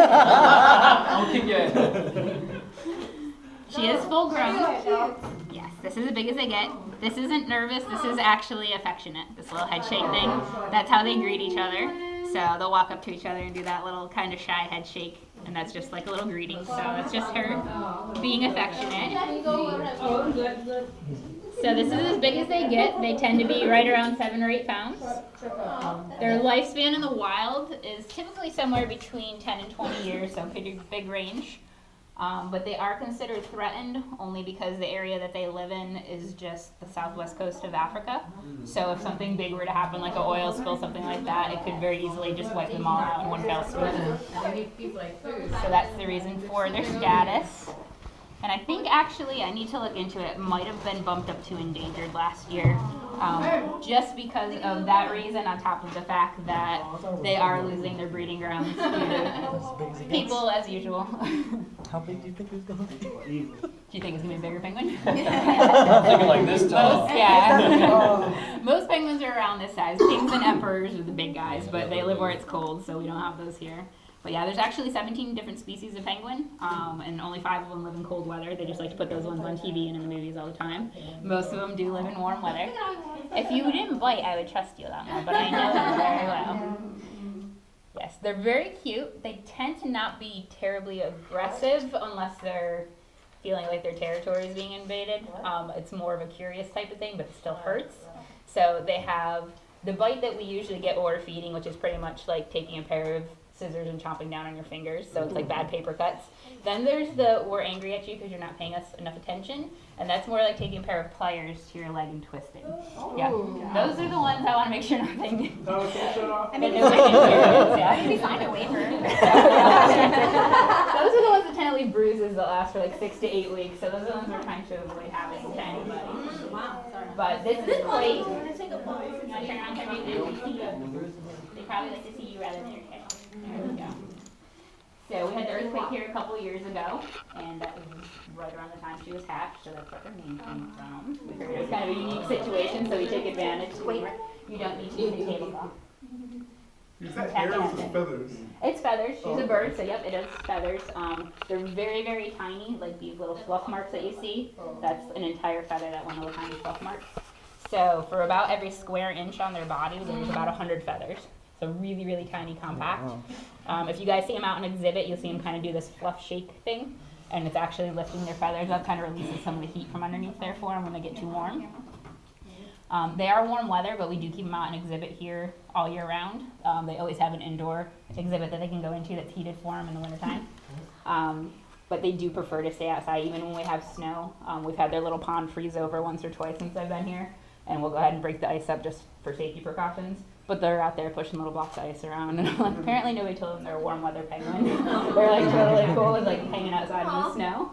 I'll kick you. She is full grown. Yes, this is as big as they get. This isn't nervous, this is actually affectionate. This little head shake thing. That's how they greet each other. So they'll walk up to each other and do that little kind of shy head shake. And that's just like a little greeting. So that's just her being affectionate. So this is as big as they get. They tend to be right around 7 or 8 pounds. Their lifespan in the wild is typically somewhere between 10 and 20 years, so pretty big range. But they are considered threatened only because the area that they live in is just the southwest coast of Africa. So if something big were to happen, like an oil spill, something like that, it could very easily just wipe them all out in one fell swoop. So that's the reason for their status. And I think actually, I need to look into it, might have been bumped up to endangered last year. Just because of that reason, on top of the fact that they are losing their breeding grounds due to people as usual. How big do you think it's going to be? Do you think it's going to be a bigger penguin? Looking like this tall. Most penguins are around this size. Kings and emperors are the big guys, but they live where it's cold, so we don't have those here. But yeah, there's actually 17 different species of penguin, and only 5 of them live in cold weather. They just like to put those ones on TV and in the movies all the time. Most of them do live in warm weather. If you didn't bite, I would trust you a lot more, but I know them very well. Yes, they're very cute. They tend to not be terribly aggressive unless they're feeling like their territory is being invaded. It's more of a curious type of thing, but it still hurts. So they have the bite that we usually get order feeding, which is pretty much like taking a pair of scissors and chomping down on your fingers, so it's like bad paper cuts. Then there's the we're angry at you because you're not paying us enough attention, and that's more like taking a pair of pliers to your leg and twisting. Yeah, those are the ones I want to make sure nothing. I mean, maybe sign a waiver. Those are the ones that tend to leave bruises that last for like 6 to 8 weeks, so those are the ones we're trying to avoid having to anybody. But this is great. They probably like to see you rather than your kid. There we go. So we had the earthquake here a couple years ago, and that was right around the time she was hatched, so that's where her name came from. We figured it was kind of a unique situation, so we take advantage where you don't need to do the tablecloth. Is that hair or is it feathers? It's feathers. She's a bird, so yep, it is feathers. They're very, very tiny, like these little fluff marks that you see. That's an entire feather, that one little tiny fluff mark. So for about every square inch on their body, there's about 100 feathers. So really, really tiny, compact. If you guys see them out in exhibit, you'll see them kind of do this fluff shake thing, and it's actually lifting their feathers up, kind of releases some of the heat from underneath there for them when they get too warm. They are warm weather, but we do keep them out in exhibit here all year round. They always have an indoor exhibit that they can go into that's heated for them in the wintertime. But they do prefer to stay outside even when we have snow. We've had their little pond freeze over once or twice since I've been here, and we'll go ahead and break the ice up just for safety precautions. But they're out there pushing little blocks of ice around, and apparently nobody told them they're a warm weather penguin. They're like totally cool with like hanging outside in the snow.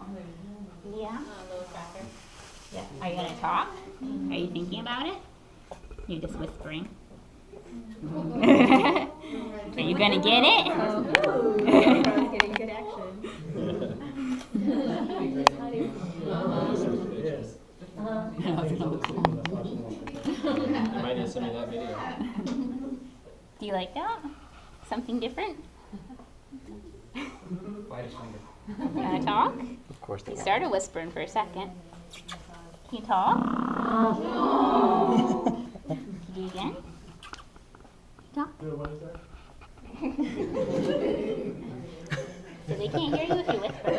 Yeah. Yeah. Are you gonna talk? Are you thinking about it? You're just whispering. Are you gonna get it? Getting good action. You might need to send me that video. Do you like that? Something different? Bite his finger. You wanna talk? Of course they You started whispering for a second. Can you talk? Can you do it again? Talk. What is that? So they can't hear you if you whisper.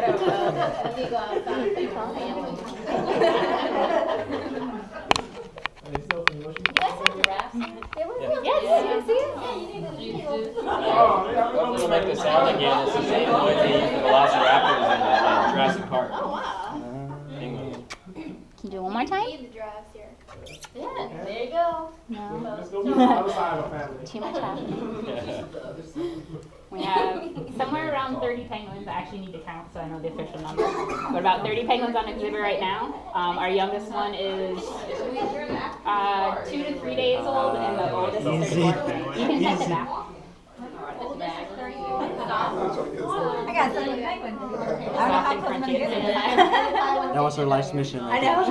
Are they still in motion? Yes. It'll make the sound again. It's the same noise they used for the velociraptors in Jurassic Park. Oh, wow. Penguins. Can you do it one more time? Need the giraffes here. Yeah. There you go. No. Let's go to the other side of the family. Too much happening. We have somewhere around 30 penguins. I actually need to count so I know the official number. But about 30 penguins on exhibit right now. Our youngest one is 2 to 3 days old, and the oldest is 34. You can set the back. I got some penguin. Soft and crunchy at the same time. That was her life's mission. I know.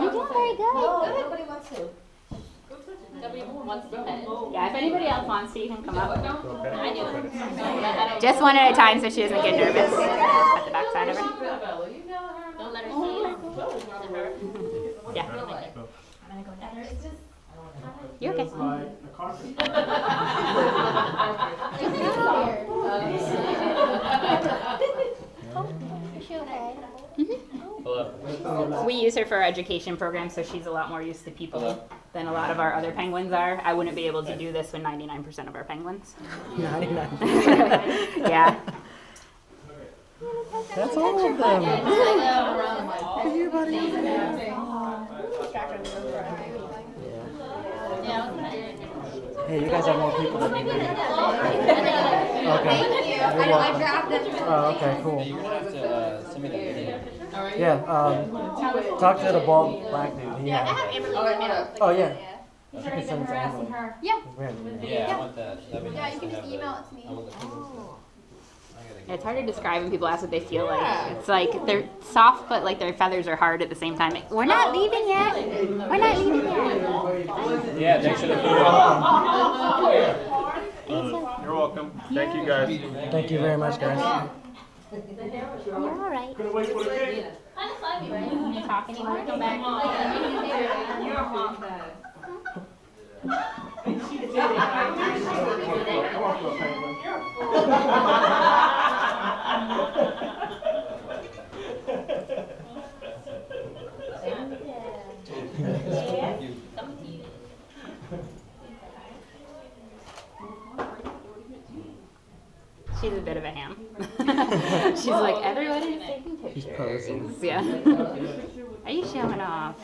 You're doing very good. Nobody wants to. wants to pet. Yeah, if anybody else wants to, you can come up. Okay. I do. Just one at a time so she doesn't get nervous. At the back side of her. Don't let her see you. Yeah. You okay? It's like a carpet. Is she okay? Hello. We use her for our education program, so she's a lot more used to people than a lot of our other penguins are. I wouldn't be able to do this with 99% of our penguins. 99. Yeah. That's all of them. Hey, you, buddy. Yeah. Hey, you guys have more people than me. Okay. You're welcome. Oh, okay, cool. You're gonna have to send me that video. Yeah, talk to the bald black dude. He has it. Oh, yeah. You can send it to Emily. Yeah. Yeah, I want that. That'd be Yeah, nice you to can just have email the- it to me. I want the physical. It's hard to describe when people ask what they feel like. It's like they're soft, but like their feathers are hard at the same time. We're not leaving yet. We're not leaving yet. Yeah, thanks for the food. You're welcome. Thank you guys. Thank you very much, guys. You're all right. Couldn't wait for the cake. Can you talk anymore? Come back. Come on, little penguin. She's a bit of a ham. She's like, everybody's taking He's pictures. posing. Yeah. Are you showing off?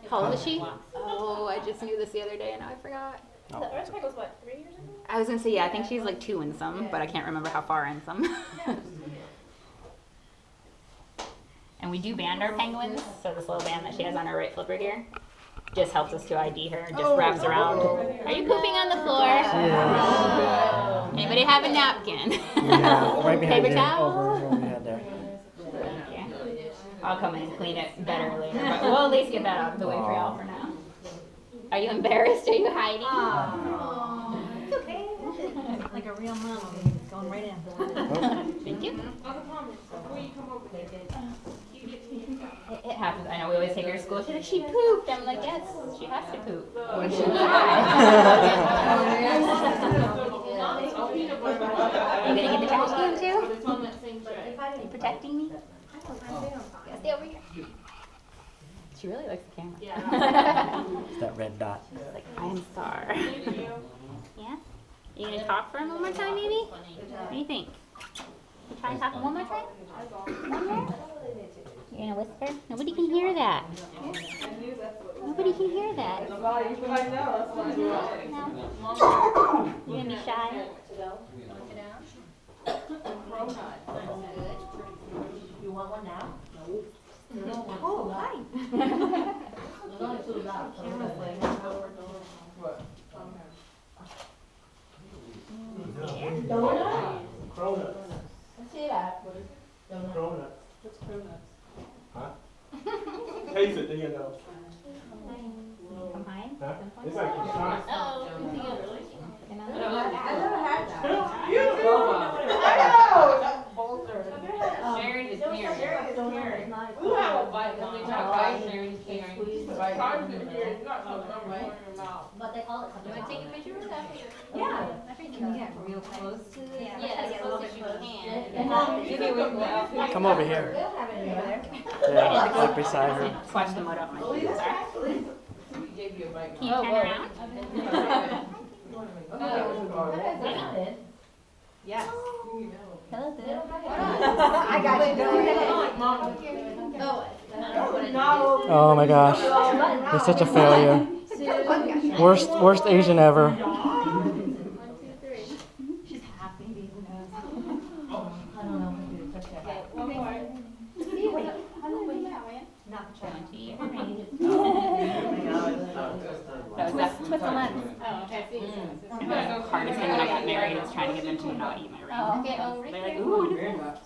How old is she? Oh, I just knew this the other day and now I forgot. The earthquake was what, 3 years ago? I was gonna say, yeah, I think she's like 2 in some, but I can't remember how far in some. And we do band our penguins, so this little band that she has on her right flipper here just helps us to ID her, just wraps around. Are you pooping on the floor? Yeah. Anybody have a napkin? Yeah, right behind Paper you. towel? Over what we had there. Yeah. I'll come in and clean it better later, but we'll at least get that out of the way for y'all for now. Are you embarrassed? Are you hiding? It's okay. Like a real mom, going right in. Thank you. It happens. I know we always take her to school. She's like, she pooped. I'm like, yes, she has to poop. Or she'll die. You gonna get the trash can too? Are you protecting me? Yeah, stay over here. She really likes the camera. It's that red dot. Like, I am Star. Yeah? You gonna talk for him one more time, maybe? What do you think? You try and talk one more time? One more? You're gonna whisper? Nobody can hear that. Nobody can hear that. No? You're gonna be shy? You want one now? Oh, hi. There's only 2 left. Cronuts. See that? Cronuts. Huh? Taste it, then you know. Come hide? Huh? It's like a shot. Oh, I've never had that. Sharon is here. We have a bite. Sharon's here. But they call it you want to take a picture of that? Yeah. Can you get real close to it? Yeah, as close as you can. Come over here. They'll have it in there. Yeah, like beside her. Squash the mud off my shoes. Sorry. Gave you a bite. Can you turn around? Yes. Hello, I got you. Oh my gosh. He's such a failure. Worst Asian ever. She's happy. I don't know if we do touch that. Not the child. Twist the lens. Hardest thing when I got married was trying to get them to not eat my ring. Okay, They're like, ooh,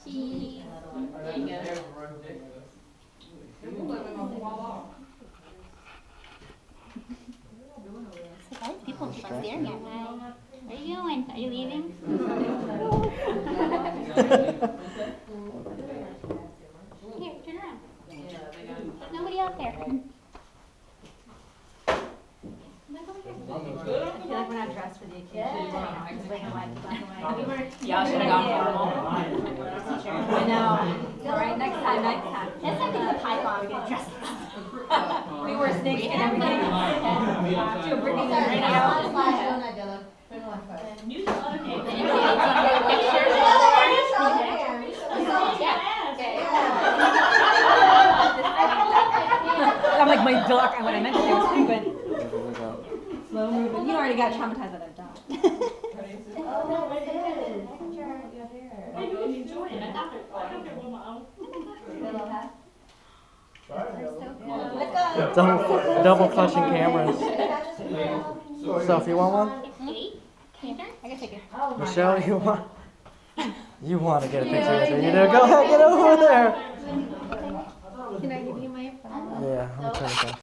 cheese. There you go. Guys, people keep staring at me. Where are you going? Are you leaving? Here, turn around. There's nobody out there. Look over here. I feel like we're not dressed for the occasion. It's like black and white. Y'all should have gone formal. I know. All right, next time. Next time we do a python, we're gonna dress up. We wore snakes and everything. To a Britney radio. I'm like my duck, and when I meant to say was penguin. Slow moving. You already got traumatized by that dog. Double clutching cameras. Sophie, you want one? Eight? Your turn? I can take it. Michelle, you want? You want to get a picture with her? You know, go ahead, get over there. Can I give you my phone? Yeah, I'm trying to.